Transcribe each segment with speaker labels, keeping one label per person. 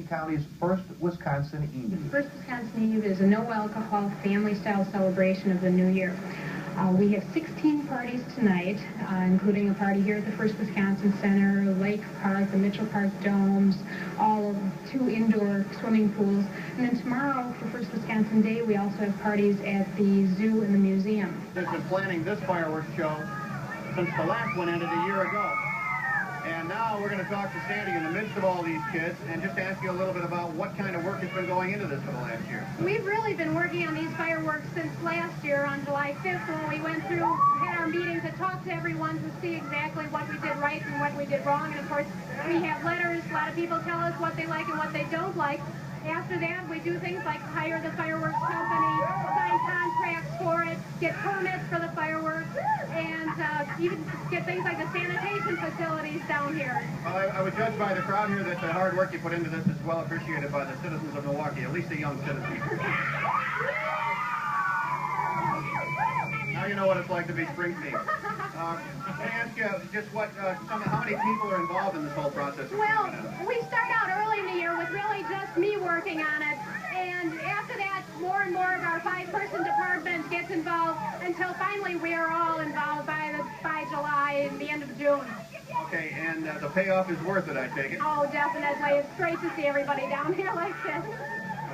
Speaker 1: County's First Wisconsin Eve.
Speaker 2: First Wisconsin Eve is a no-alcohol family-style celebration of the new year. We have 16 parties tonight, including a party here at the First Wisconsin Center, Lake Park, the Mitchell Park Domes, all of 2 indoor swimming pools. And then tomorrow, for First Wisconsin Day, we also have parties at the zoo and the museum.
Speaker 3: They've been planning this fireworks show since the last one ended a year ago. And now we're going to talk to Sandy in the midst of all these kids and just ask you a little bit about what kind of work has been going into this for the last year.
Speaker 4: We've really been working on these fireworks since last year on July 5th when we went through, had our meeting to talk to everyone to see exactly what we did right and what we did wrong. And of course, we have letters. A lot of people tell us what they like and what they don't like. After that, we do things like hire the fireworks company, sign contracts for it, get permits for the fireworks, and even get things like the sanitation facilities down here.
Speaker 3: Well, I would judge by the crowd here that the hard work you put into this is well appreciated by the citizens of Milwaukee, at least the young citizens. Now you know what it's like to be Springsteen. Let me ask you just how many people are involved in this whole process?
Speaker 4: Well, we start out early in the year with really just me working on it, and after that, more and more of our 5-person department gets involved until finally we are all involved by July and the end of June.
Speaker 3: Okay, and the payoff is worth it, I take it?
Speaker 4: Oh, definitely. It's great to see everybody down here like this.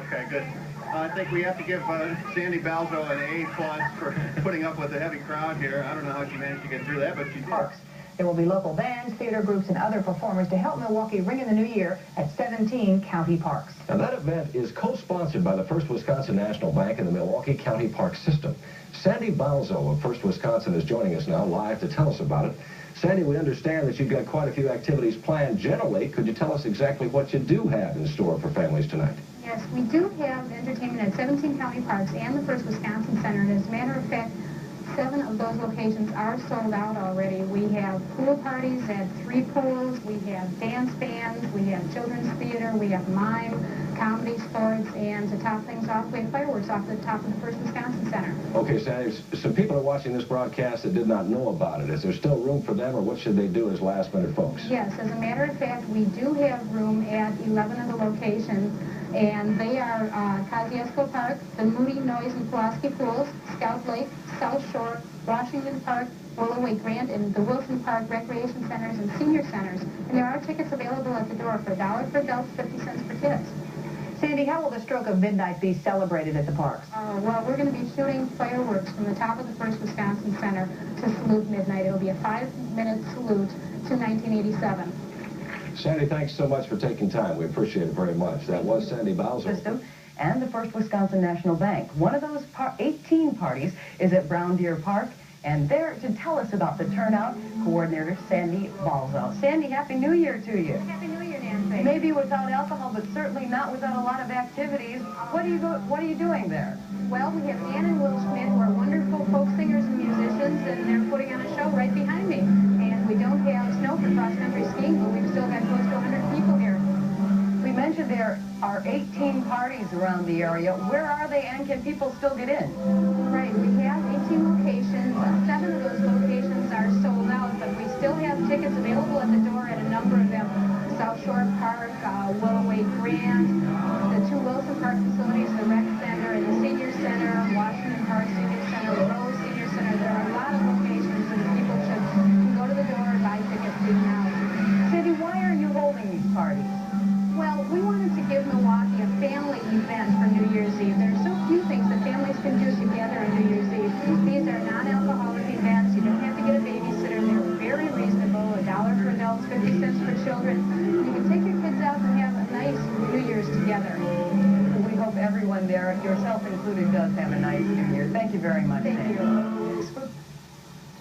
Speaker 3: Okay, good. I think we have to give Sandra Balzo an A+ for putting up with the heavy crowd here. I don't know how she managed to get through that, but she did.
Speaker 5: Parks. There will be local bands, theater groups, and other performers to help Milwaukee ring in the new year at 17 county parks.
Speaker 6: Now, that event is co-sponsored by the First Wisconsin National Bank and the Milwaukee County Park System. Sandy Balzo of First Wisconsin is joining us now live to tell us about it. Sandy, we understand that you've got quite a few activities planned. Generally, could you tell us exactly what you do have in store for families tonight?
Speaker 2: Yes, we do have entertainment at 17 county parks and the First Wisconsin Center. And as a matter of fact, 7 of those locations are sold out already. We have pool parties at 3 pools. We have dance bands. We have children's theater. We have mime, comedy, sports, and to top things off, we have fireworks off the top of the First Wisconsin Center.
Speaker 6: Okay, Sandy, some people are watching this broadcast that did not know about it. Is there still room for them, or what should they do as last-minute folks?
Speaker 2: Yes, as a matter of fact, we do have room at 11 of the locations, and they are Kosciuszko Park, the Moody, Noise, and Pulaski Pools, Scout Lake, South Shore, Washington Park, Willoway Grant, and the Wilson Park Recreation Centers and Senior Centers. And there are tickets available at the door for $1 for adults, 50 cents for kids.
Speaker 5: Sandy, how will the stroke of midnight be celebrated at the parks?
Speaker 2: Well, we're going to be shooting fireworks from the top of the First Wisconsin Center to salute midnight. It'll be a 5-minute salute to 1987.
Speaker 6: Sandy, thanks so much for taking time. We appreciate it very much. That was Sandy Balzo.
Speaker 5: System and the First Wisconsin National Bank. One of those 18 parties is at Brown Deer Park, and there to tell us about the turnout, coordinator Sandy Balzo. Sandy, Happy New Year to you.
Speaker 4: Happy New Year, Nancy.
Speaker 5: Maybe without alcohol, but certainly not without a lot of activities. What are you doing there?
Speaker 2: Well, we have Ann and Will Schmidt, who are wonderful folk singers and musicians, and they're putting on a show right behind me. And we don't have snow for cross-country skiing, but we've still got close to 100 people here.
Speaker 5: We mentioned there are 18 parties around the area. Where are they, and can people still get in?
Speaker 2: Right, we have 18 locations. 7 of those locations are sold out, but we still have tickets available at the door at a number of them. South Shore Park, Willoway Grant, the 2 Wilson Park facilities, the Rec Center and the Senior Center, Washington Park Senior Center, Rose Senior Center. There are a lot of locations, and people should go to the door and buy tickets now.
Speaker 5: Sandy, why are you holding these parties?
Speaker 2: Well, we wanted to give Milwaukee a family event for New Year's Eve. There are so few things that families can do together on New Year's Eve. These are non-alcoholic events. You don't have to get a babysitter. They're very reasonable. $1 for adults, 50 cents for children. You can take your kids out and have a nice New Year's together.
Speaker 5: We hope everyone there, yourself included, does have a nice New Year. Thank you very much.
Speaker 2: Thank you.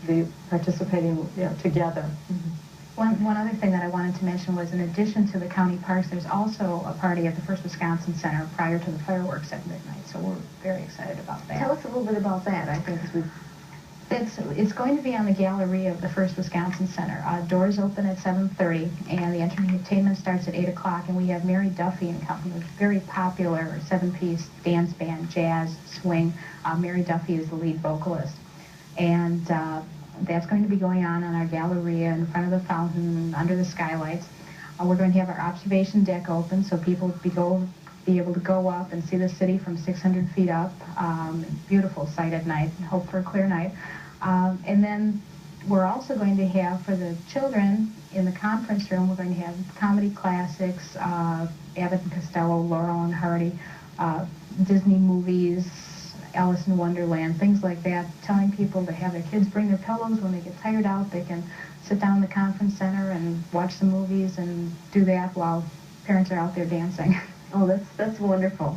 Speaker 7: Be participating together.
Speaker 2: Mm-hmm. One other thing that I wanted to mention was, in addition to the county parks, there's also a party at the First Wisconsin Center prior to the fireworks at midnight. So we're very excited about that.
Speaker 7: Tell us a little bit about that. I think
Speaker 2: it's going to be on the gallery of the First Wisconsin Center. Doors open at 7:30, and the entertainment starts at 8 o'clock. And we have Mary Duffy and company, a very popular 7-piece dance band, jazz, swing. Mary Duffy is the lead vocalist. And that's going to be going on our galleria in front of the fountain, under the skylights. We're going to have our observation deck open so people will be able to go up and see the city from 600 feet up. Beautiful sight at night. Hope for a clear night. And then we're also going to have, for the children in the conference room, we're going to have comedy classics, Abbott and Costello, Laurel and Hardy, Disney movies, Alice in Wonderland, things like that, telling people to have their kids bring their pillows when they get tired out. They can sit down in the conference center and watch the movies and do that while parents are out there dancing.
Speaker 5: Oh, that's wonderful.